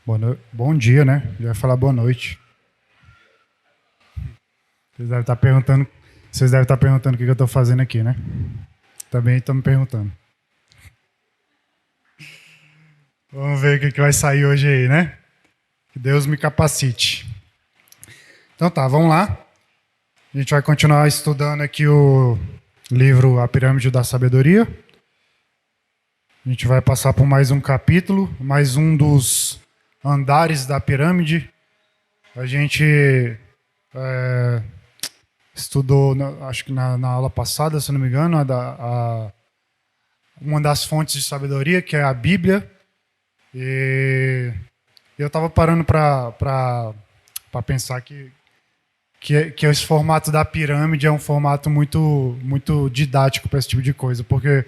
Bom dia, né? Já ia falar boa noite. Vocês devem estar perguntando o que eu estou fazendo aqui, né? Também estão me perguntando. Vamos ver o que vai sair hoje aí, né? Que Deus me capacite. Então tá, vamos lá. A gente vai continuar estudando aqui o livro A Pirâmide da Sabedoria. A gente vai passar por mais um capítulo, mais um dos andares da pirâmide. A gente estudou, acho que na aula passada, se não me engano, uma das fontes de sabedoria, que é a Bíblia. E eu estava parando para pensar que esse formato da pirâmide é um formato muito didático para esse tipo de coisa, porque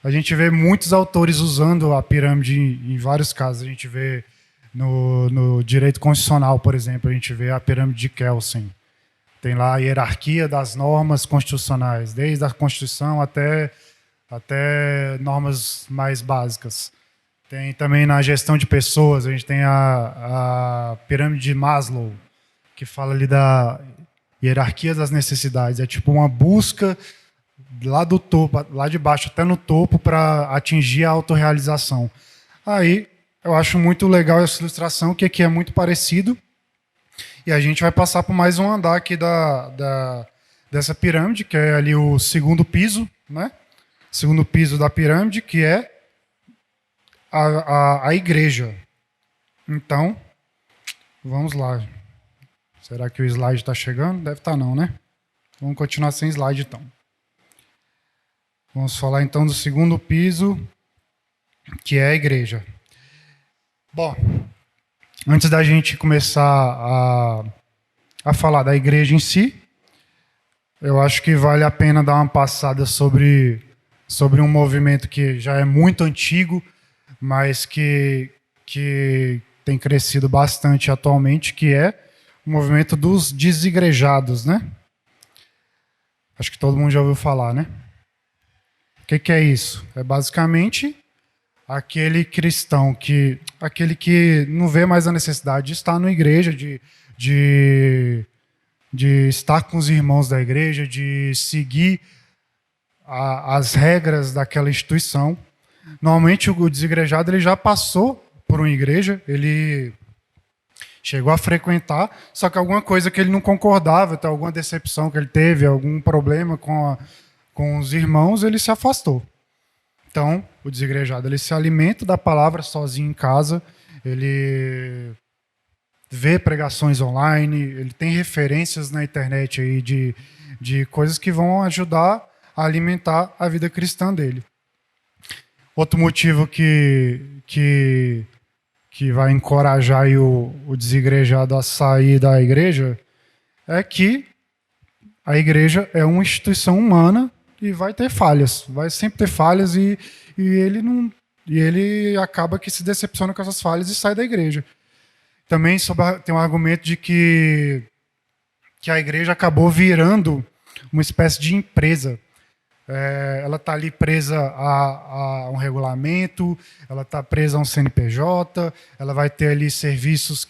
a gente vê muitos autores usando a pirâmide em vários casos. A gente vê no direito constitucional, por exemplo, a gente vê a pirâmide de Kelsen. Tem lá a hierarquia das normas constitucionais, desde a Constituição até normas mais básicas. Tem também na gestão de pessoas, a gente tem a pirâmide de Maslow, que fala ali da hierarquia das necessidades. É tipo uma busca lá do topo, lá de baixo até no topo, para atingir a autorrealização. Aí eu acho muito legal essa ilustração, que aqui é muito parecido. E a gente vai passar por mais um andar aqui dessa pirâmide, que é ali o segundo piso, né? Segundo piso da pirâmide, que é a igreja. Então, vamos lá. Será que o slide está chegando? Deve estar não, né? Vamos continuar sem slide, então. Vamos falar, então, do segundo piso, que é a igreja. Bom, antes da gente começar a falar da igreja em si, eu acho que vale a pena dar uma passada sobre um movimento que já é muito antigo, mas que tem crescido bastante atualmente, que é o movimento dos desigrejados, né? Acho que todo mundo já ouviu falar, né? O que é isso? É basicamente aquele cristão aquele que não vê mais a necessidade de estar na igreja, de estar com os irmãos da igreja, de seguir as regras daquela instituição. Normalmente o desigrejado ele já passou por uma igreja, ele chegou a frequentar, só que alguma coisa que ele não concordava, alguma decepção que ele teve, algum problema com os irmãos, ele se afastou. Então, o desigrejado, ele se alimenta da palavra sozinho em casa, ele vê pregações online, ele tem referências na internet aí de coisas que vão ajudar a alimentar a vida cristã dele. Outro motivo que vai encorajar aí o desigrejado a sair da igreja é que a igreja é uma instituição humana e vai ter falhas, vai sempre ter falhas e ele acaba que se decepciona com essas falhas e sai da igreja. Também tem um argumento de que a igreja acabou virando uma espécie de empresa. Ela está ali presa a um regulamento, ela está presa a um CNPJ, ela vai ter ali serviços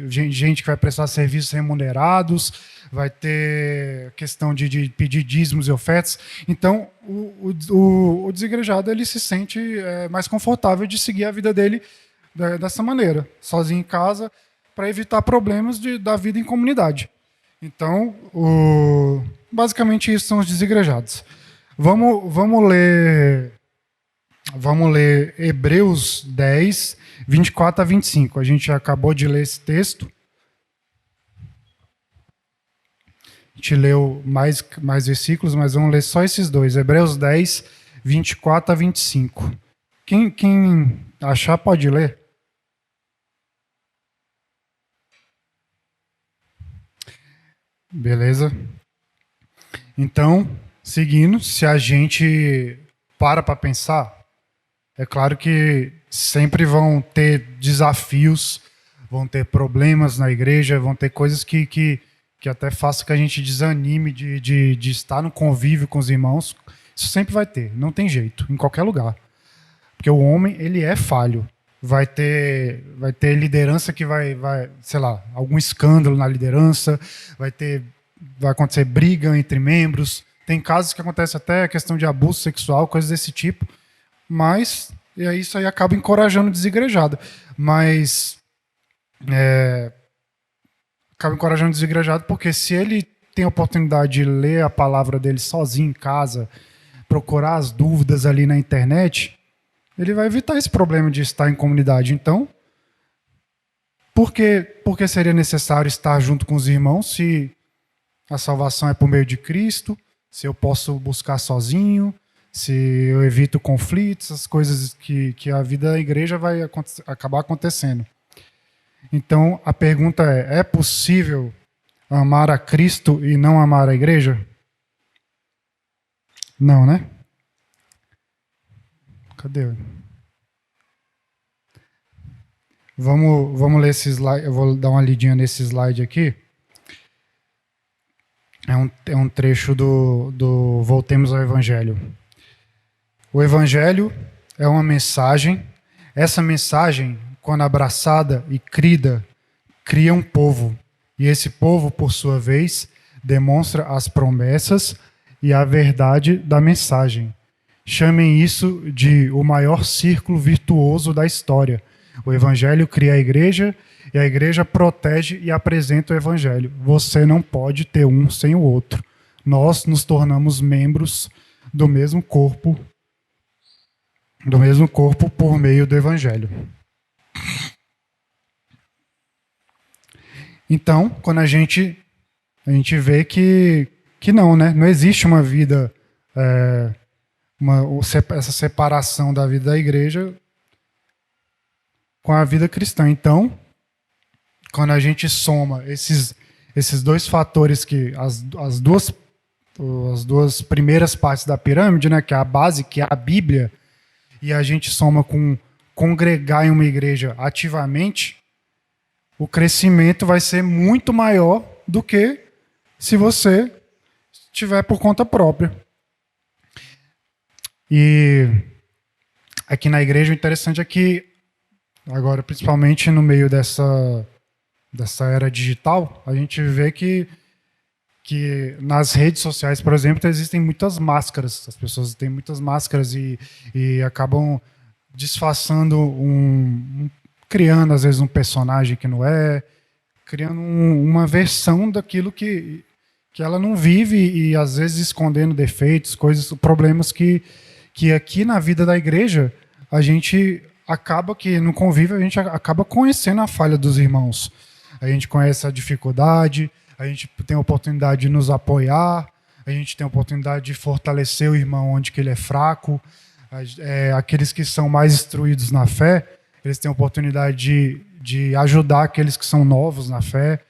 gente que vai prestar serviços remunerados, vai ter questão de pedir dízimos e ofertas. Então, o desigrejado ele se sente mais confortável de seguir a vida dele dessa maneira, sozinho em casa, para evitar problemas da vida em comunidade. Então, basicamente isso são os desigrejados. Vamos ler Hebreus 10, 24 a 25. A gente acabou de ler esse texto. A gente leu mais versículos, mas vamos ler só esses dois. Hebreus 10, 24 a 25. Quem achar pode ler. Beleza? Então, seguindo, se a gente para pensar, é claro que sempre vão ter desafios, vão ter problemas na igreja, vão ter coisas que até façam que a gente desanime de estar no convívio com os irmãos. Isso sempre vai ter, não tem jeito, em qualquer lugar. Porque o homem, ele é falho. vai ter liderança que vai, sei lá, algum escândalo na liderança, vai acontecer briga entre membros. Tem casos que acontece até questão de abuso sexual, coisas desse tipo, mas e aí isso aí acaba encorajando o desigrejado. Mas acaba encorajando o desigrejado porque se ele tem a oportunidade de ler a palavra dele sozinho em casa, procurar as dúvidas ali na internet, ele vai evitar esse problema de estar em comunidade. Então, por que seria necessário estar junto com os irmãos se a salvação é por meio de Cristo, se eu posso buscar sozinho, se eu evito conflitos, as coisas que a vida da igreja vai acabar acontecendo. Então, a pergunta é possível amar a Cristo e não amar a igreja? Não, né? Cadê? Vamos ler esse slide. Eu vou dar uma lidinha nesse slide aqui. É um trecho do Voltemos ao Evangelho. O Evangelho é uma mensagem. Essa mensagem, quando abraçada e crida, cria um povo. E esse povo, por sua vez, demonstra as promessas e a verdade da mensagem. Chamem isso de o maior círculo virtuoso da história. O Evangelho cria a igreja e a igreja protege e apresenta o Evangelho. Você não pode ter um sem o outro. Nós nos tornamos membros do mesmo corpo por meio do Evangelho. Então, quando a gente vê que não, né? Não existe uma vida, essa separação da vida da igreja com a vida cristã. Então, quando a gente soma esses dois fatores, que as duas primeiras partes da pirâmide, né, que é a base, que é a Bíblia, e a gente soma com congregar em uma igreja ativamente, o crescimento vai ser muito maior do que se você estiver por conta própria. E aqui na igreja o interessante é que agora, principalmente no meio dessa era digital, a gente vê que nas redes sociais, por exemplo, existem muitas máscaras. As pessoas têm muitas máscaras e acabam disfarçando criando, às vezes, um personagem que não é, criando uma versão daquilo que ela não vive e, às vezes, escondendo defeitos, coisas, problemas que aqui na vida da igreja a gente acaba que no convívio a gente acaba conhecendo a falha dos irmãos. A gente conhece a dificuldade, a gente tem a oportunidade de nos apoiar, a gente tem a oportunidade de fortalecer o irmão onde que ele é fraco. Aqueles que são mais instruídos na fé, eles têm a oportunidade de ajudar aqueles que são novos na fé.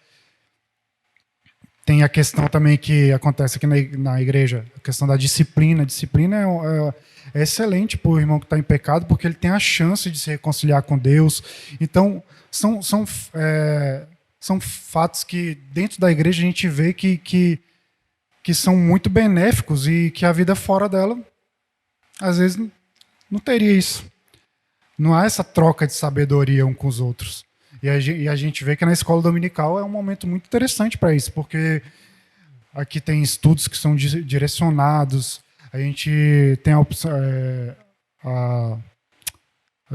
Tem a questão também que acontece aqui na igreja, a questão da disciplina. A disciplina é excelente para o irmão que está em pecado, porque ele tem a chance de se reconciliar com Deus. Então, são fatos que dentro da igreja a gente vê que são muito benéficos e que a vida fora dela, às vezes, não teria isso. Não há essa troca de sabedoria um com os outros. E a gente vê que na escola dominical é um momento muito interessante para isso, porque aqui tem estudos que são direcionados, a gente tem a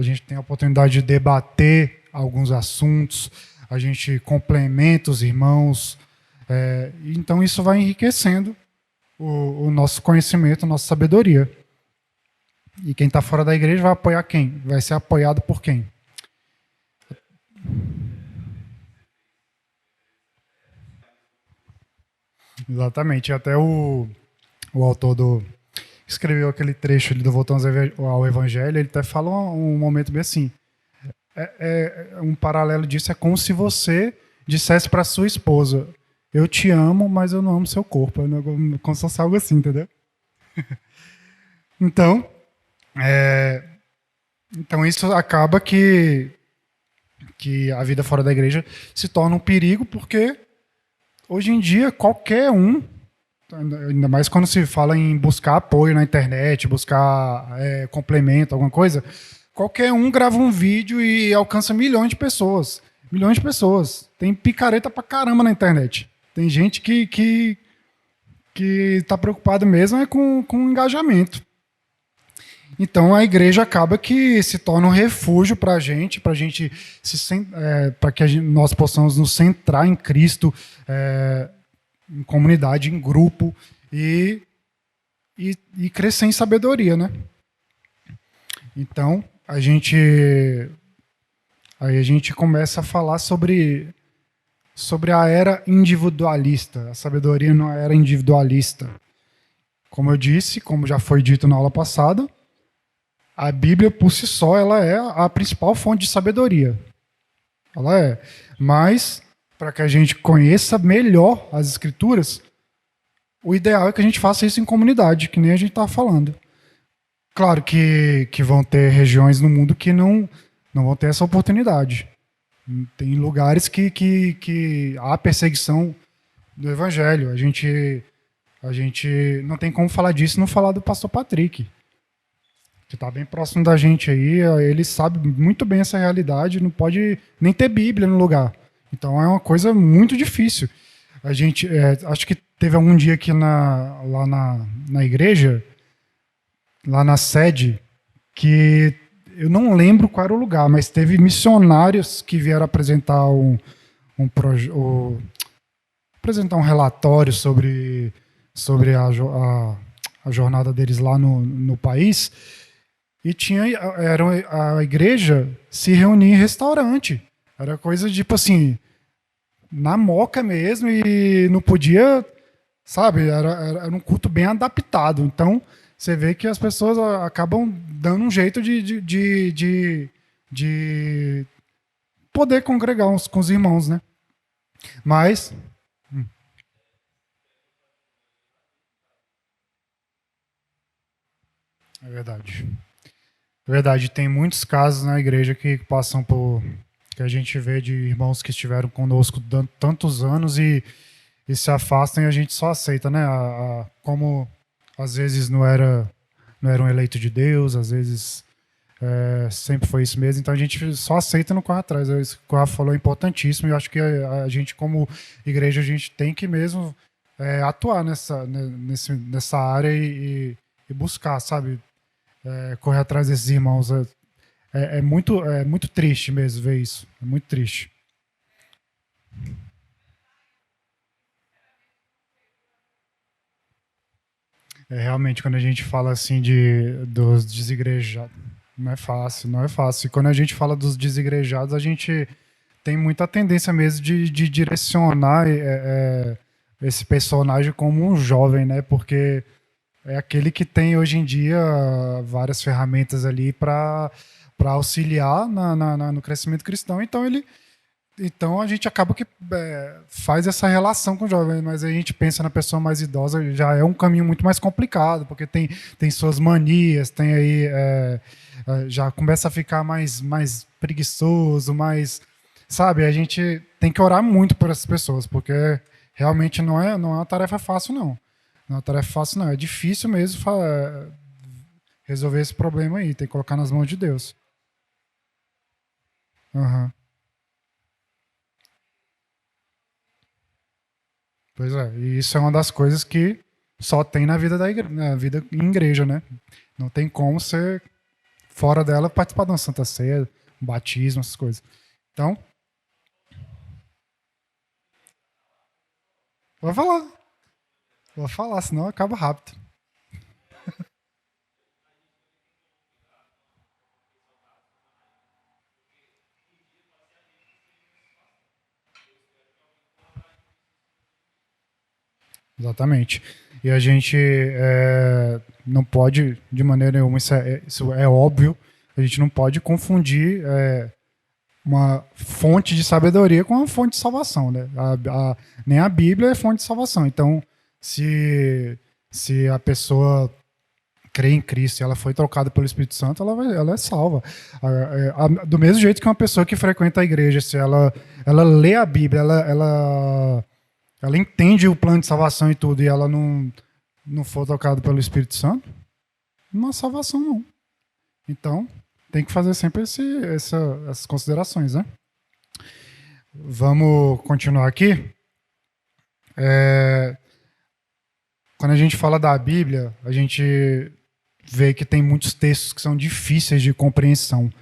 gente tem a oportunidade de debater alguns assuntos, a gente complementa os irmãos, então isso vai enriquecendo o nosso conhecimento, a nossa sabedoria. E quem está fora da igreja vai apoiar quem? Vai ser apoiado por quem? Exatamente. Até o autor escreveu aquele trecho do Voltamos ao Evangelho, ele até fala um momento bem assim. Um paralelo disso é como se você dissesse para sua esposa: eu te amo, mas eu não amo seu corpo. Como se fosse algo assim, entendeu? Então isso acaba que a vida fora da igreja se torna um perigo, porque hoje em dia qualquer um, ainda mais quando se fala em buscar apoio na internet, buscar complemento, alguma coisa, qualquer um grava um vídeo e alcança milhões de pessoas. Milhões de pessoas. Tem picareta pra caramba na internet. Tem gente que tá preocupado mesmo é com engajamento. Então a igreja acaba que se torna um refúgio para a gente para que nós possamos nos centrar em Cristo, em comunidade, em grupo e crescer em sabedoria, né? Então aí a gente começa a falar sobre a era individualista, a sabedoria na era individualista. Como eu disse, como já foi dito na aula passada, a Bíblia, por si só, ela é a principal fonte de sabedoria. Ela é. Mas, para que a gente conheça melhor as Escrituras, o ideal é que a gente faça isso em comunidade, que nem a gente está falando. Claro que vão ter regiões no mundo que não vão ter essa oportunidade. Tem lugares que há perseguição do Evangelho. A gente não tem como falar disso e não falar do pastor Patrick, que está bem próximo da gente aí. Ele sabe muito bem essa realidade, não pode nem ter Bíblia no lugar. Então é uma coisa muito difícil. A gente, acho que teve algum dia aqui lá na igreja, lá na sede, que eu não lembro qual era o lugar, mas teve missionários que vieram apresentar apresentar um relatório sobre a jornada deles lá no país. E a igreja se reunia em restaurante. Era coisa tipo assim, na moca mesmo, e não podia, sabe? Era um culto bem adaptado. Então, você vê que as pessoas acabam dando um jeito de poder congregar com os irmãos, né? Mas... É verdade. É verdade, tem muitos casos na igreja que passam por... que a gente vê de irmãos que estiveram conosco tantos anos e se afastam e a gente só aceita, né? Como às vezes não eram eleitos de Deus, às vezes sempre foi isso mesmo, então a gente só aceita e não corre atrás. Isso que o Rafa falou é importantíssimo e eu acho que a gente, como igreja, a gente tem que mesmo atuar nessa área e buscar, sabe? Correr atrás desses irmãos. É muito triste mesmo ver isso. É muito triste. Realmente, quando a gente fala assim dos desigrejados, não é fácil, não é fácil. E quando a gente fala dos desigrejados, a gente tem muita tendência mesmo de direcionar esse personagem como um jovem, né? Porque é aquele que tem hoje em dia várias ferramentas ali para auxiliar no crescimento cristão. Então a gente acaba que faz essa relação com o jovem, mas a gente pensa na pessoa mais idosa, já é um caminho muito mais complicado, porque tem suas manias, tem aí já começa a ficar mais preguiçoso, sabe? A gente tem que orar muito por essas pessoas, porque realmente não é uma tarefa fácil, não. Não é uma tarefa fácil, não. É difícil mesmo resolver esse problema aí. Tem que colocar nas mãos de Deus. Uhum. Pois é. E isso é uma das coisas que só tem na vida na vida em igreja, né? Não tem como ser fora dela participar de uma Santa Ceia, um batismo, essas coisas. Então, vou falar. Vou falar, senão acaba rápido. Exatamente. E a gente não pode, de maneira nenhuma, isso é óbvio, a gente não pode confundir uma fonte de sabedoria com uma fonte de salvação. Né? Nem a Bíblia é fonte de salvação. Então, se a pessoa crê em Cristo e ela foi trocada pelo Espírito Santo, ela é salva. Do mesmo jeito que uma pessoa que frequenta a igreja, se ela lê a Bíblia, ela entende o plano de salvação e tudo, e ela não for tocada pelo Espírito Santo, não há salvação, não. Então, tem que fazer sempre essas considerações, né? Vamos continuar aqui. Quando a gente fala da Bíblia, a gente vê que tem muitos textos que são difíceis de compreensão,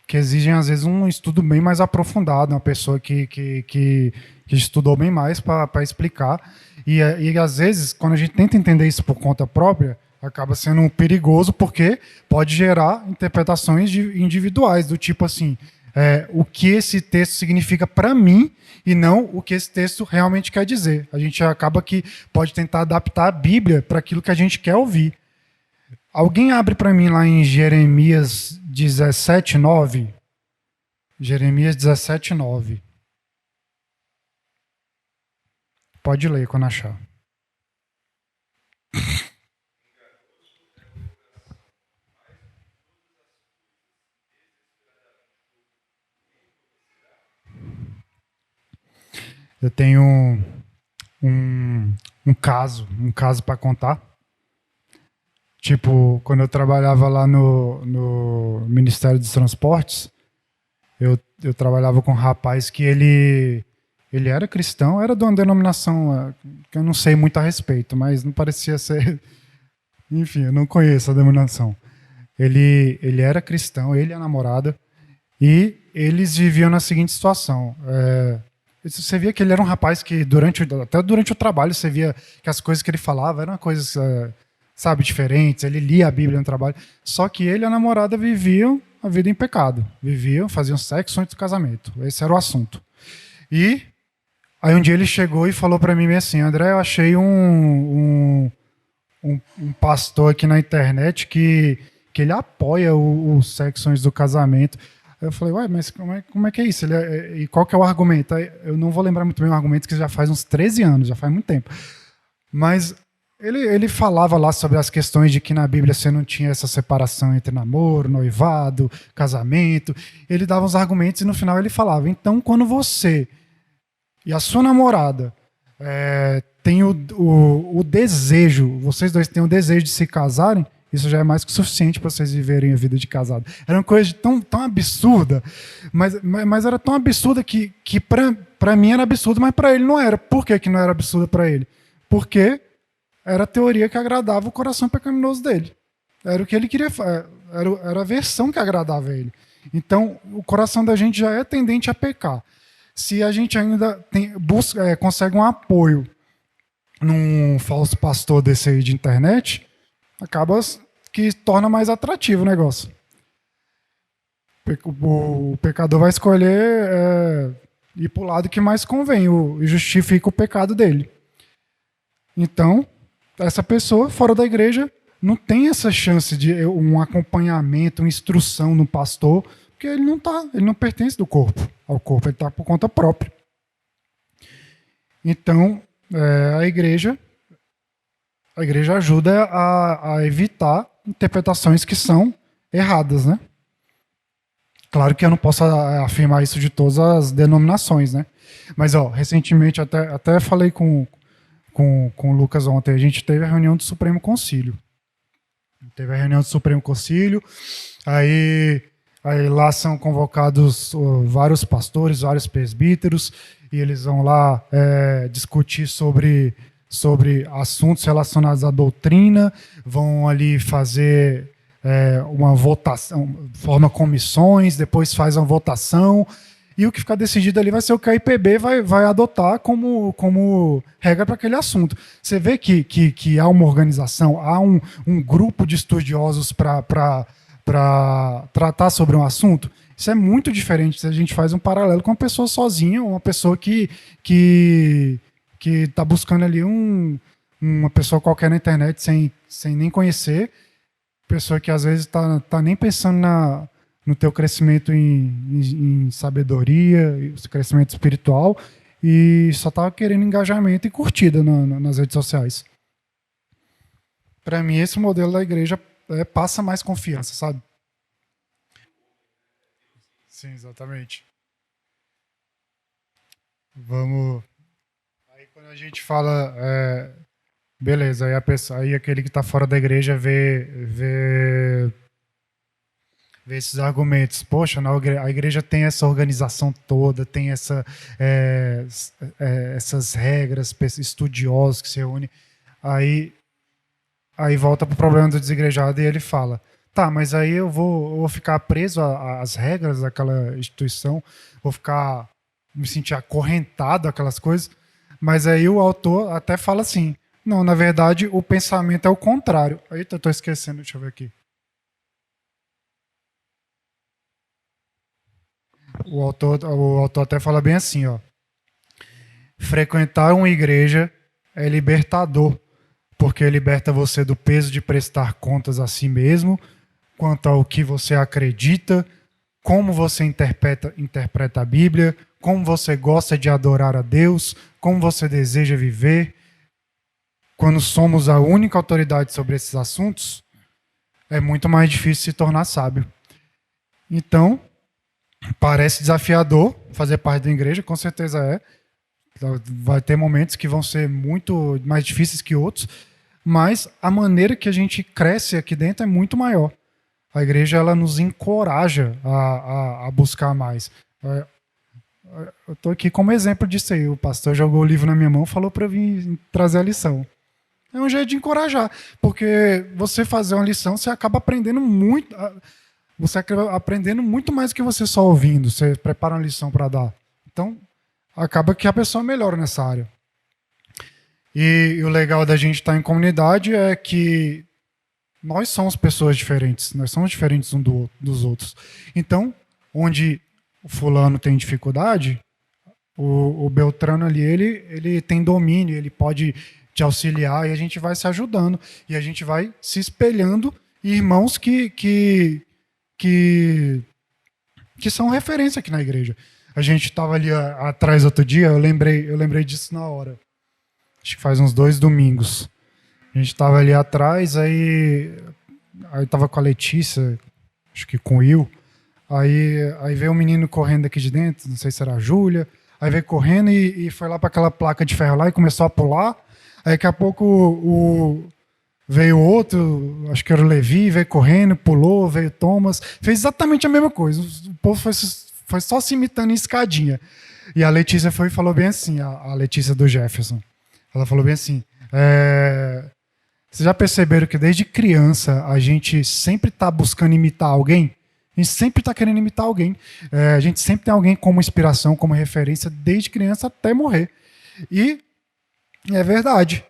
que exigem, às vezes, um estudo bem mais aprofundado, uma pessoa que estudou bem mais para explicar. E, às vezes, quando a gente tenta entender isso por conta própria, acaba sendo perigoso, porque pode gerar interpretações individuais, do tipo assim, o que esse texto significa para mim e não o que esse texto realmente quer dizer. A gente acaba que pode tentar adaptar a Bíblia para aquilo que a gente quer ouvir. Alguém abre para mim lá em Jeremias 17:9? Jeremias 17:9. Pode ler quando achar. Eu tenho um caso para contar. Tipo, quando eu trabalhava lá no Ministério dos Transportes, eu trabalhava com um rapaz que ele era cristão, era de uma denominação que eu não sei muito a respeito, mas não parecia ser... Enfim, eu não conheço a denominação. Ele era cristão, ele e a namorada, e eles viviam na seguinte situação. Você via que ele era um rapaz que, até durante o trabalho, você via que as coisas que ele falava eram coisas, sabe, diferentes. Ele lia a Bíblia no trabalho. Só que ele e a namorada viviam a vida em pecado. Faziam sexo antes do casamento. Esse era o assunto. E aí um dia ele chegou e falou para mim assim: André, eu achei um pastor aqui na internet que ele apoia o sexo antes do casamento. Eu falei, ué, mas como é que é isso? E qual que é o argumento? Eu não vou lembrar muito bem o argumento, que já faz uns 13 anos, já faz muito tempo. Mas ele falava lá sobre as questões de que na Bíblia você não tinha essa separação entre namoro, noivado, casamento. Ele dava os argumentos e no final ele falava, então quando você e a sua namorada têm o desejo, vocês dois têm o desejo de se casarem, isso já é mais que o suficiente para vocês viverem a vida de casado. Era uma coisa tão absurda, mas era tão absurda que para mim era absurdo, mas para ele não era. Por que não era absurda para ele? Porque era a teoria que agradava o coração pecaminoso dele. Era o que ele queria, era a versão que agradava a ele. Então, o coração da gente já é tendente a pecar. Se a gente ainda consegue um apoio num falso pastor desse aí de internet, acaba que torna mais atrativo o negócio. O pecador vai escolher ir para o lado que mais convém e justifica o pecado dele. Então, essa pessoa fora da igreja não tem essa chance de um acompanhamento, uma instrução no pastor, porque ele não pertence ao corpo, ele está por conta própria. Então, a igreja ajuda a evitar interpretações que são erradas, né? Claro que eu não posso afirmar isso de todas as denominações, né? Mas, recentemente, até falei com o Lucas ontem, a gente teve a reunião do Supremo Concílio. Aí lá são convocados vários pastores, vários presbíteros, e eles vão lá discutir sobre assuntos relacionados à doutrina, vão ali fazer uma votação, forma comissões, depois faz uma votação, e o que ficar decidido ali vai ser o que a IPB vai adotar como regra para aquele assunto. Você vê que há uma organização, há um grupo de estudiosos para tratar sobre um assunto. Isso é muito diferente se a gente faz um paralelo com uma pessoa sozinha, ou uma pessoa que está buscando ali uma pessoa qualquer na internet sem nem conhecer, pessoa que às vezes tá nem pensando no teu crescimento em sabedoria, crescimento espiritual, e só tá querendo engajamento e curtida nas redes sociais. Para mim, esse modelo da igreja passa mais confiança, sabe? Sim, exatamente. Vamos... Aí quando a gente fala... beleza, aí aquele que está fora da igreja vê ver esses argumentos. Poxa, a igreja tem essa organização toda, tem essas regras, estudiosos que se reúnem. Aí volta para o problema do desigrejado e ele fala: tá, mas aí eu vou ficar preso às regras daquela instituição, vou ficar me sentir acorrentado àquelas coisas. Mas aí o autor até fala assim: não, na verdade o pensamento é o contrário. Eita, eu estou esquecendo, deixa eu ver aqui. O autor até fala bem assim, ó: frequentar uma igreja é libertador, porque liberta você do peso de prestar contas a si mesmo, quanto ao que você acredita, como você interpreta a Bíblia, como você gosta de adorar a Deus, como você deseja viver. Quando somos a única autoridade sobre esses assuntos, é muito mais difícil se tornar sábio. Então, parece desafiador fazer parte da igreja, com certeza é. Vai ter momentos que vão ser muito mais difíceis que outros, mas a maneira que a gente cresce aqui dentro é muito maior. A igreja, ela nos encoraja a buscar mais. Eu estou aqui como exemplo disso aí. O pastor jogou o livro na minha mão e falou para eu vir trazer a lição. É um jeito de encorajar, porque você fazer uma lição, você acaba aprendendo muito. Você acaba aprendendo muito mais do que você só ouvindo. Você prepara uma lição para dar. Então, acaba que a pessoa melhora nessa área. E o legal da gente estar em comunidade é que nós somos pessoas diferentes. Nós somos diferentes dos outros. Então, onde o fulano tem dificuldade, o Beltrano ali, ele tem domínio, ele pode te auxiliar e a gente vai se ajudando. E a gente vai se espelhando em irmãos que são referência aqui na igreja. A gente estava ali atrás outro dia, eu lembrei disso na hora. Acho que faz uns 2 domingos. A gente estava ali atrás, aí estava com a Letícia, acho que com o Will. Aí veio um menino correndo aqui de dentro, não sei se era a Júlia. Aí veio correndo e foi lá para aquela placa de ferro lá e começou a pular. Aí daqui a pouco veio outro, acho que era o Levi, veio correndo, pulou, veio Thomas. Fez exatamente a mesma coisa. O povo foi só se imitando em escadinha. E a Letícia foi e falou bem assim, a Letícia do Jefferson. Ela falou bem assim: vocês já perceberam que desde criança a gente sempre está buscando imitar alguém? A gente sempre está querendo imitar alguém. A gente sempre tem alguém como inspiração, como referência, desde criança até morrer. E é verdade.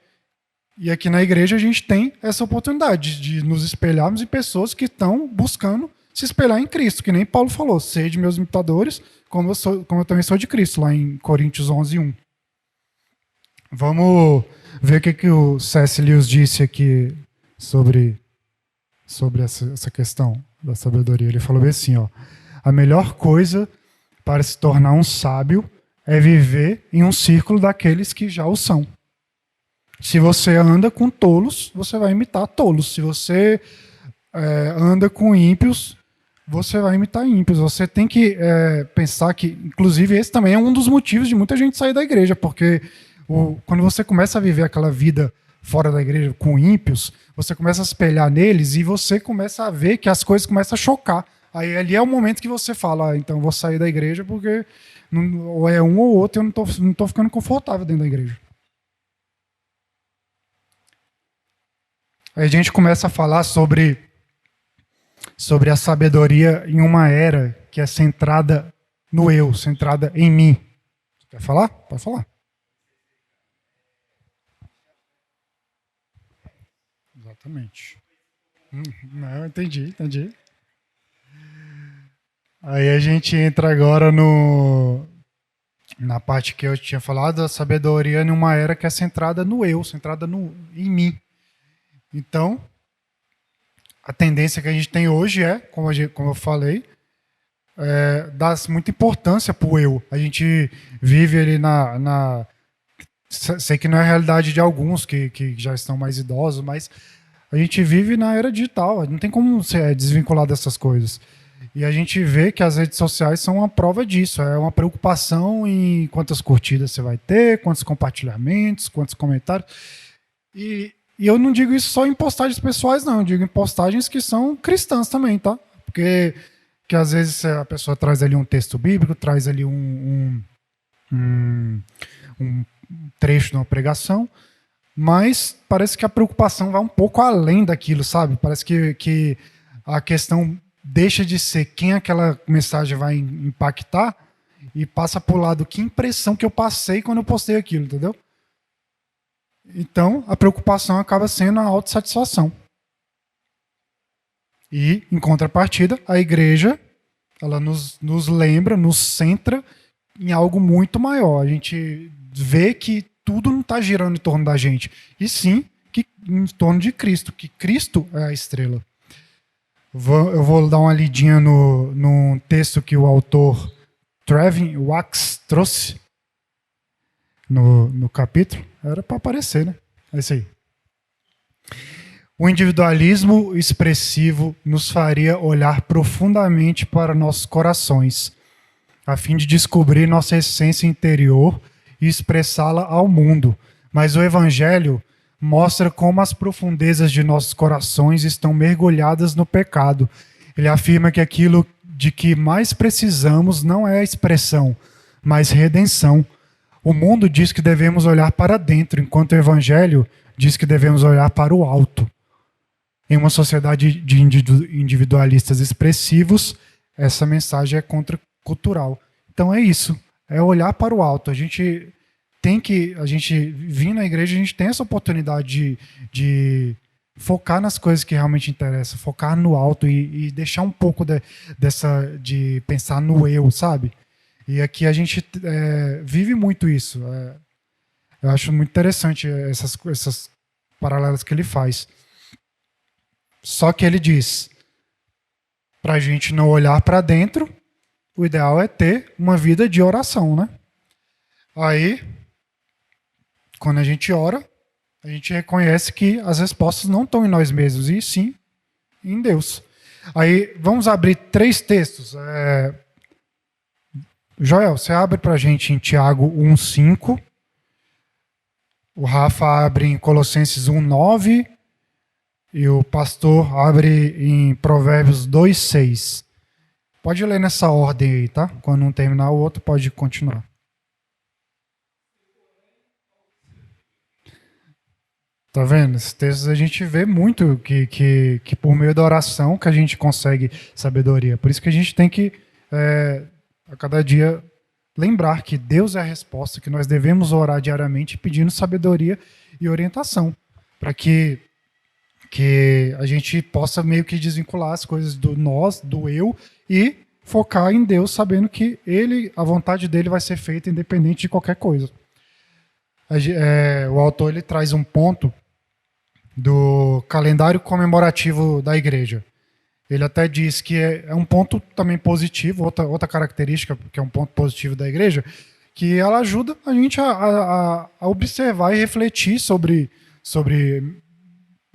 E aqui na igreja a gente tem essa oportunidade de nos espelharmos em pessoas que estão buscando se espelhar em Cristo, que nem Paulo falou: sede meus imitadores, como eu também sou de Cristo, lá em Coríntios 11:1. Vamos ver o que o C.S. Lewis disse aqui sobre essa questão da sabedoria. Ele falou bem assim, ó: a melhor coisa para se tornar um sábio é viver em um círculo daqueles que já o são. Se você anda com tolos, você vai imitar tolos. Se você anda com ímpios, você vai imitar ímpios. Você tem que pensar que, inclusive, esse também é um dos motivos de muita gente sair da igreja, porque quando você começa a viver aquela vida fora da igreja com ímpios, você começa a espelhar neles e você começa a ver que as coisas começam a chocar. Aí ali é o momento que você fala: então vou sair da igreja porque ou é um ou outro, eu não tô ficando confortável dentro da igreja. Aí a gente começa a falar sobre a sabedoria em uma era que é centrada no eu, centrada em mim. Quer falar? Pode falar. Exatamente. Não, entendi. Aí a gente entra agora na parte que eu tinha falado, a sabedoria numa era que é centrada no eu, centrada em mim. Então, a tendência que a gente tem hoje é, como eu falei, dar muita importância para o eu. A gente vive ali sei que não é a realidade de alguns que já estão mais idosos, mas a gente vive na era digital, não tem como se desvincular dessas coisas. E a gente vê que as redes sociais são uma prova disso, é uma preocupação em quantas curtidas você vai ter, quantos compartilhamentos, quantos comentários. E eu não digo isso só em postagens pessoais, não, eu digo em postagens que são cristãs também, tá? Porque que às vezes a pessoa traz ali um texto bíblico, traz ali um trecho de uma pregação, mas parece que a preocupação vai um pouco além daquilo, sabe? Parece que a questão deixa de ser quem aquela mensagem vai impactar e passa para o lado que impressão que eu passei quando eu postei aquilo, entendeu? Então, a preocupação acaba sendo a autossatisfação. E, em contrapartida, a igreja ela nos lembra, nos centra em algo muito maior. A gente vê que tudo não está girando em torno da gente, e sim que em torno de Cristo, que Cristo é a estrela. Eu vou dar uma lidinha no texto que o autor Trevin Wax trouxe no capítulo. Era para aparecer, né? É isso aí. O individualismo expressivo nos faria olhar profundamente para nossos corações, a fim de descobrir nossa essência interior e expressá-la ao mundo. Mas o Evangelho mostra como as profundezas de nossos corações estão mergulhadas no pecado. Ele afirma que aquilo de que mais precisamos não é a expressão, mas redenção. O mundo diz que devemos olhar para dentro, enquanto o Evangelho diz que devemos olhar para o alto. Em uma sociedade de individualistas expressivos, essa mensagem é contracultural. Então é isso, é olhar para o alto. A gente vir na igreja, a gente tem essa oportunidade de focar nas coisas que realmente interessam, focar no alto e deixar um pouco de pensar no eu, sabe? E aqui a gente vive muito isso. Eu acho muito interessante essas paralelas que ele faz. Só que ele diz, para a gente não olhar para dentro, o ideal é ter uma vida de oração, né? Aí, quando a gente ora, a gente reconhece que as respostas não estão em nós mesmos, e sim em Deus. Aí, vamos abrir 3 textos. Joel, você abre para a gente em Tiago 1,5. O Rafa abre em Colossenses 1,9. E o pastor abre em Provérbios 2,6. Pode ler nessa ordem aí, tá? Quando um terminar, o outro pode continuar. Tá vendo? Esses textos a gente vê muito que por meio da oração que a gente consegue sabedoria. Por isso que a gente tem que, a cada dia, lembrar que Deus é a resposta, que nós devemos orar diariamente pedindo sabedoria e orientação, para que a gente possa meio que desvincular as coisas do nós, do eu, e focar em Deus, sabendo que a vontade dele vai ser feita independente de qualquer coisa. O autor ele traz um ponto do calendário comemorativo da igreja. Ele até diz que é um ponto também positivo, outra característica que é um ponto positivo da igreja, que ela ajuda a gente a observar e refletir sobre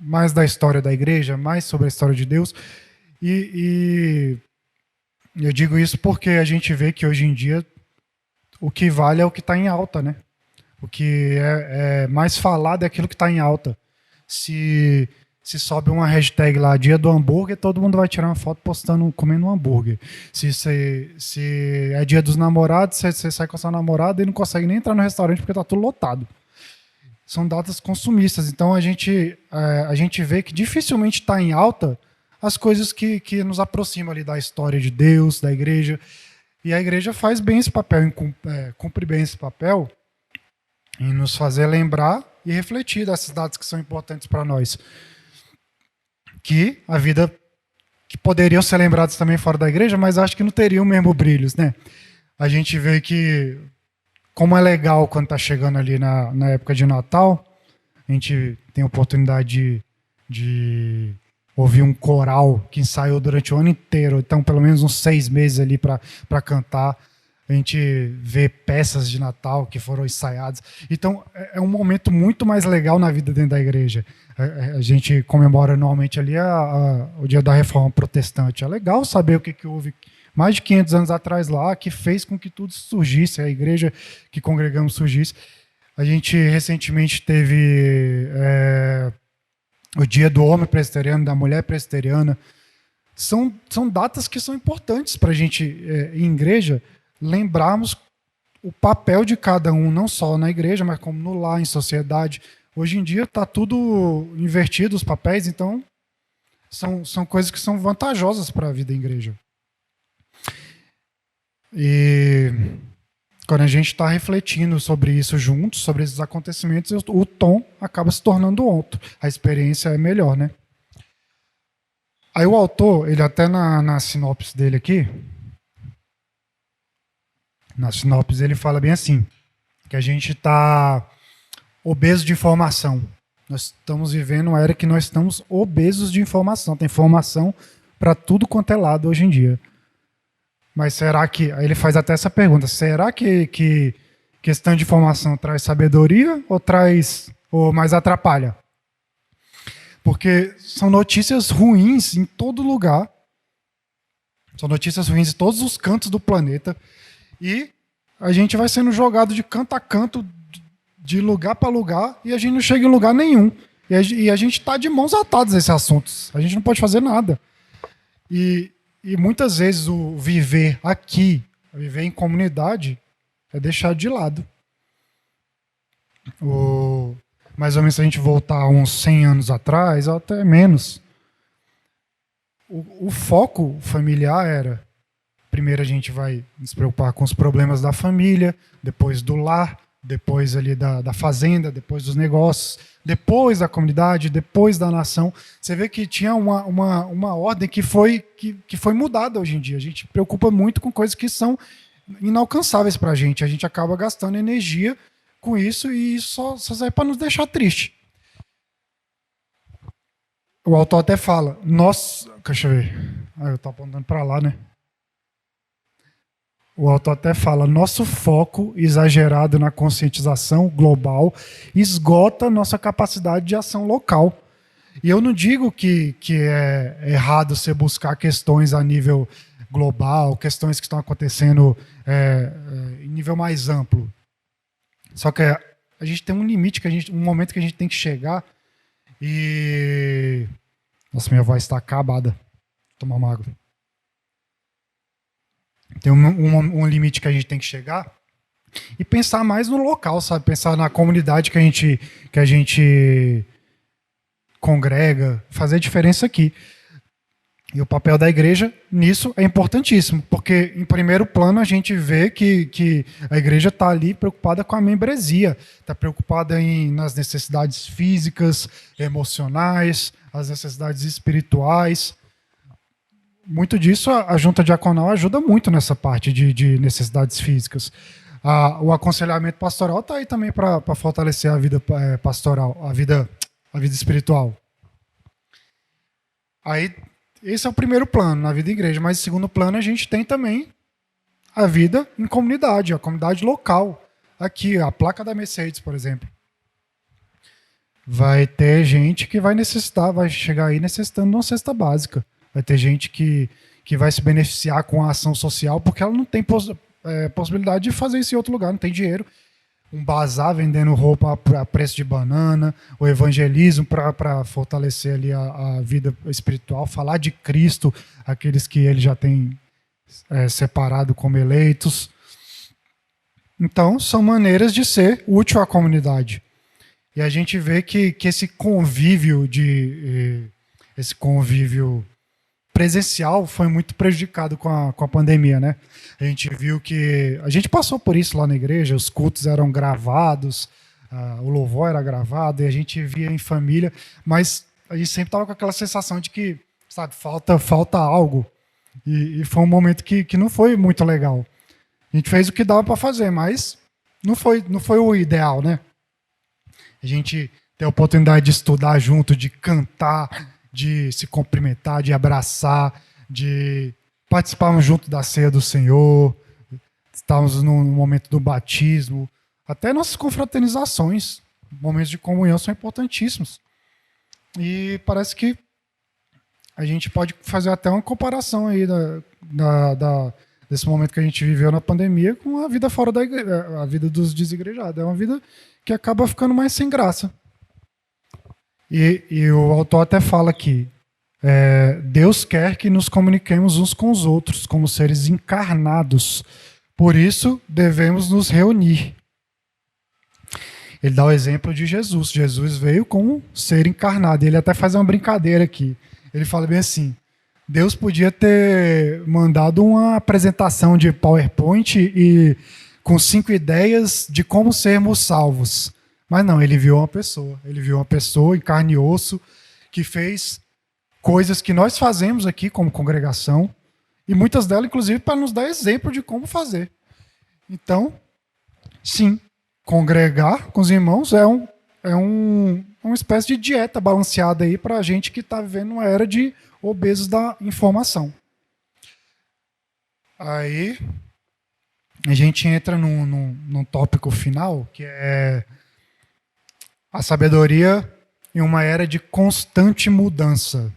mais da história da igreja, mais sobre a história de Deus. E eu digo isso porque a gente vê que hoje em dia o que vale é o que está em alta, né? O que é mais falado é aquilo que está em alta. Se sobe uma hashtag lá, dia do hambúrguer, todo mundo vai tirar uma foto comendo um hambúrguer. Se é dia dos namorados, você sai com a sua namorada e não consegue nem entrar no restaurante porque está tudo lotado. São datas consumistas. Então a gente vê que dificilmente está em alta as coisas que nos aproximam ali da história de Deus, da igreja. E a igreja faz bem esse papel, cumpre bem esse papel em nos fazer lembrar e refletir dessas datas que são importantes para nós. Que a vida, que poderiam ser lembradas também fora da igreja, mas acho que não teriam o mesmo brilho, né? A gente vê que como é legal quando está chegando ali na época de Natal, a gente tem a oportunidade de ouvir um coral que ensaiou durante o ano inteiro, então pelo menos uns 6 meses ali para cantar. A gente vê peças de Natal que foram ensaiadas. Então é um momento muito mais legal na vida dentro da igreja. A gente comemora normalmente ali o dia da Reforma Protestante. É legal saber o que houve mais de 500 anos atrás lá, que fez com que tudo surgisse, a igreja que congregamos surgisse. A gente recentemente teve o dia do homem presbiteriano, da mulher presbiteriana. são datas que são importantes para a gente, em igreja, lembrarmos o papel de cada um, não só na igreja, mas como no lar, em sociedade. Hoje em dia está tudo invertido, os papéis, então são coisas que são vantajosas para a vida em igreja. E quando a gente está refletindo sobre isso juntos, sobre esses acontecimentos, o tom acaba se tornando outro. A experiência é melhor, né? Aí o autor, ele até na sinopse dele aqui, na sinopse ele fala bem assim, que a gente está obeso de informação. Nós estamos vivendo uma era que nós estamos obesos de informação. Tem informação para tudo quanto é lado hoje em dia. Mas será que... Aí ele faz até essa pergunta. Será que questão de informação traz sabedoria ou mais atrapalha? Porque são notícias ruins em todo lugar. São notícias ruins em todos os cantos do planeta. E a gente vai sendo jogado de canto a canto, de lugar para lugar, e a gente não chega em lugar nenhum. E a gente está de mãos atadas a esses assuntos. A gente não pode fazer nada. E muitas vezes o viver aqui, viver em comunidade, é deixado de lado. Mais ou menos se a gente voltar uns 100 anos atrás, ou até menos, o foco familiar era: primeiro a gente vai se preocupar com os problemas da família, depois do lar, depois ali da fazenda, depois dos negócios, depois da comunidade, depois da nação. Você vê que tinha uma ordem que foi mudada hoje em dia. A gente se preocupa muito com coisas que são inalcançáveis para a gente. A gente acaba gastando energia com isso e isso só serve para nos deixar triste. O autor até fala, deixa eu ver. Eu estou apontando para lá, né? O autor até fala, nosso foco exagerado na conscientização global esgota nossa capacidade de ação local. E eu não digo que é errado você buscar questões a nível global, questões que estão acontecendo em nível mais amplo. Só que a gente tem um limite, um momento que a gente tem que chegar e... Nossa, minha voz está acabada. Vou tomar uma água. Tem um limite que a gente tem que chegar e pensar mais no local, sabe? Pensar na comunidade que a gente congrega, fazer diferença aqui. E o papel da igreja nisso é importantíssimo, porque em primeiro plano a gente vê que a igreja está ali preocupada com a membresia, está preocupada nas necessidades físicas, emocionais, as necessidades espirituais. Muito disso a junta diaconal ajuda muito nessa parte de necessidades físicas. O aconselhamento pastoral está aí também para fortalecer a vida pastoral, a vida espiritual. Aí, esse é o primeiro plano na vida da igreja, mas em segundo plano a gente tem também a vida em comunidade, a comunidade local. Aqui, a placa da Mercedes, por exemplo. Vai ter gente que vai chegar aí necessitando de uma cesta básica. Vai ter gente que vai se beneficiar com a ação social porque ela não tem possibilidade de fazer isso em outro lugar, não tem dinheiro. Um bazar vendendo roupa a preço de banana, o evangelismo para fortalecer ali a vida espiritual, falar de Cristo, aqueles que ele já tem separado como eleitos. Então, são maneiras de ser útil à comunidade. E a gente vê que esse convívio presencial foi muito prejudicado com a pandemia, né? A gente viu que... A gente passou por isso lá na igreja, os cultos eram gravados, o louvor era gravado, e a gente via em família, mas a gente sempre estava com aquela sensação de que, sabe, falta algo. E foi um momento que não foi muito legal. A gente fez o que dava para fazer, mas não foi o ideal, né? A gente ter a oportunidade de estudar junto, de cantar, de se cumprimentar, de abraçar, de participarmos junto da ceia do Senhor, estávamos no momento do batismo, até nossas confraternizações, momentos de comunhão são importantíssimos. E parece que a gente pode fazer até uma comparação aí desse momento que a gente viveu na pandemia com a vida fora da igreja, a vida dos desigrejados. É uma vida que acaba ficando mais sem graça. E o autor até fala aqui, Deus quer que nos comuniquemos uns com os outros, como seres encarnados. Por isso, devemos nos reunir. Ele dá o exemplo de Jesus. Jesus veio como um ser encarnado. Ele até faz uma brincadeira aqui. Ele fala bem assim: Deus podia ter mandado uma apresentação de PowerPoint e com 5 ideias de como sermos salvos. Mas não, ele viu uma pessoa. Ele viu uma pessoa em carne e osso que fez coisas que nós fazemos aqui como congregação, e muitas delas, inclusive, para nos dar exemplo de como fazer. Então, sim, congregar com os irmãos é uma espécie de dieta balanceada aí para a gente que está vivendo uma era de obesos da informação. Aí a gente entra num tópico final, que é a sabedoria em uma era de constante mudança.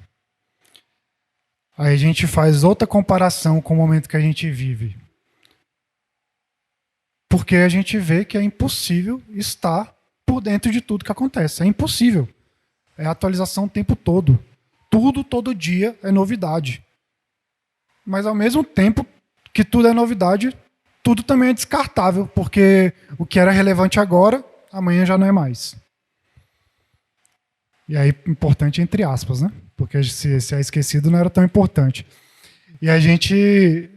Aí a gente faz outra comparação com o momento que a gente vive. Porque a gente vê que é impossível estar por dentro de tudo que acontece. É impossível. É atualização o tempo todo. Tudo, todo dia é novidade. Mas ao mesmo tempo que tudo é novidade, tudo também é descartável, porque o que era relevante agora, amanhã já não é mais. E aí, importante entre aspas, né? Porque se é esquecido não era tão importante. E a gente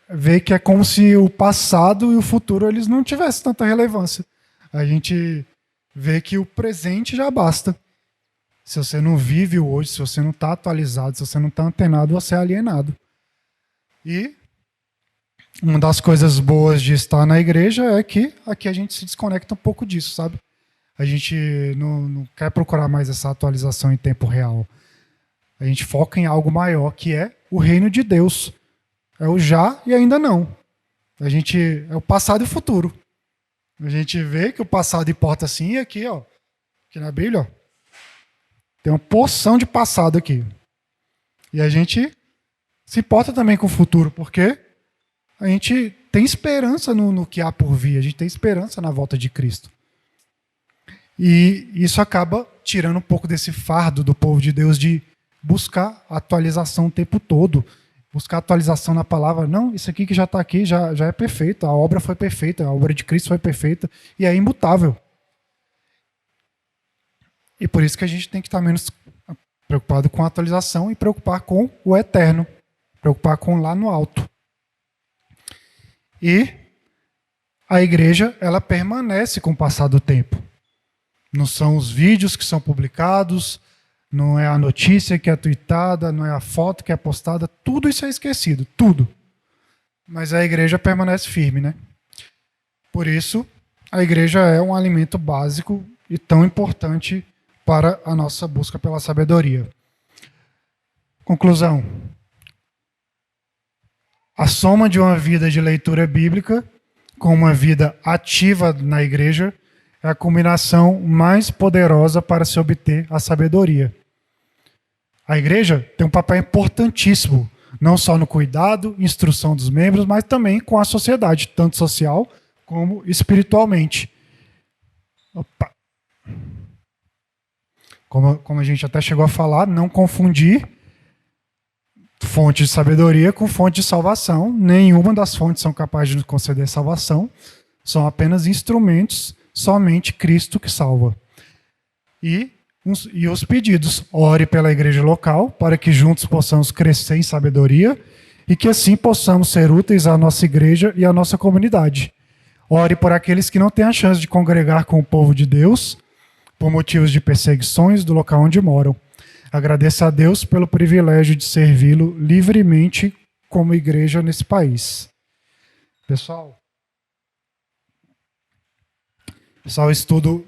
vê que é como se o passado e o futuro eles não tivessem tanta relevância. A gente vê que o presente já basta. Se você não vive o hoje, se você não está atualizado, se você não está antenado, você é alienado. E uma das coisas boas de estar na igreja é que aqui a gente se desconecta um pouco disso, sabe? A gente não quer procurar mais essa atualização em tempo real. A gente foca em algo maior, que é o reino de Deus. É o já e ainda não. É o passado e o futuro. A gente vê que o passado importa sim, e aqui, ó, aqui na Bíblia, ó, tem uma porção de passado aqui. E a gente se importa também com o futuro, porque a gente tem esperança no que há por vir, a gente tem esperança na volta de Cristo. E isso acaba tirando um pouco desse fardo do povo de Deus de buscar atualização o tempo todo, buscar atualização na palavra. Não, isso aqui que já está aqui já é perfeito, a obra foi perfeita, a obra de Cristo foi perfeita e é imutável. E por isso que a gente tem que estar menos preocupado com a atualização e preocupar com o eterno, preocupar com lá no alto. E a igreja, ela permanece com o passar do tempo. Não são os vídeos que são publicados, não é a notícia que é tweetada, não é a foto que é postada, tudo isso é esquecido, tudo. Mas a igreja permanece firme, né? Por isso, a igreja é um alimento básico e tão importante para a nossa busca pela sabedoria. Conclusão. A soma de uma vida de leitura bíblica com uma vida ativa na igreja é a combinação mais poderosa para se obter a sabedoria. A igreja tem um papel importantíssimo, não só no cuidado, instrução dos membros, mas também com a sociedade, tanto social como espiritualmente. Opa. Como a gente até chegou a falar, não confundir fonte de sabedoria com fonte de salvação. Nenhuma das fontes são capazes de nos conceder salvação. São apenas instrumentos. Somente Cristo que salva. E os pedidos. Ore pela igreja local, para que juntos possamos crescer em sabedoria e que assim possamos ser úteis à nossa igreja e à nossa comunidade. Ore por aqueles que não têm a chance de congregar com o povo de Deus, por motivos de perseguições do local onde moram. Agradeça a Deus pelo privilégio de servi-lo livremente como igreja nesse país. Pessoal, o estudo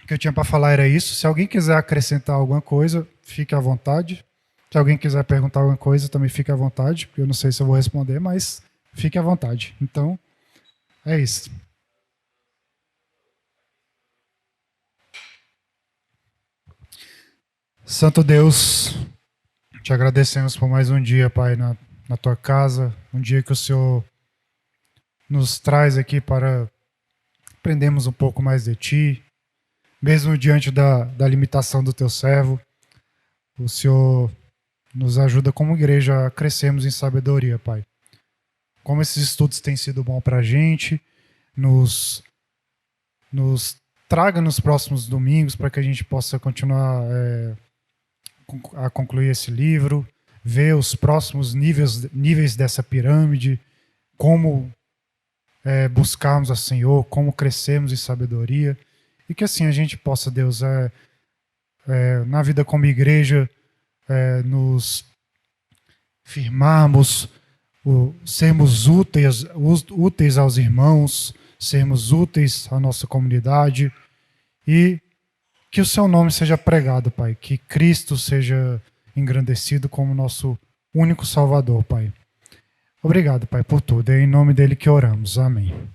que eu tinha para falar era isso. Se alguém quiser acrescentar alguma coisa, fique à vontade. Se alguém quiser perguntar alguma coisa, também fique à vontade, porque eu não sei se eu vou responder, mas fique à vontade. Então, é isso. Santo Deus, te agradecemos por mais um dia, Pai, na tua casa, um dia que o Senhor nos traz aqui para aprendermos um pouco mais de Ti, mesmo diante da limitação do Teu servo. O Senhor Nos ajuda como igreja a crescermos em sabedoria, Pai. Como esses estudos têm sido bom para a gente, nos traga nos próximos domingos para que a gente possa continuar a concluir esse livro, ver os próximos níveis dessa pirâmide, como buscarmos a Senhor, como crescermos em sabedoria, e que assim a gente possa, Deus, na vida como igreja, nos firmarmos, sermos úteis aos irmãos, sermos úteis à nossa comunidade, e que o seu nome seja pregado, Pai, que Cristo seja engrandecido como nosso único Salvador, Pai. Obrigado, Pai, por tudo. É em nome dele que oramos. Amém.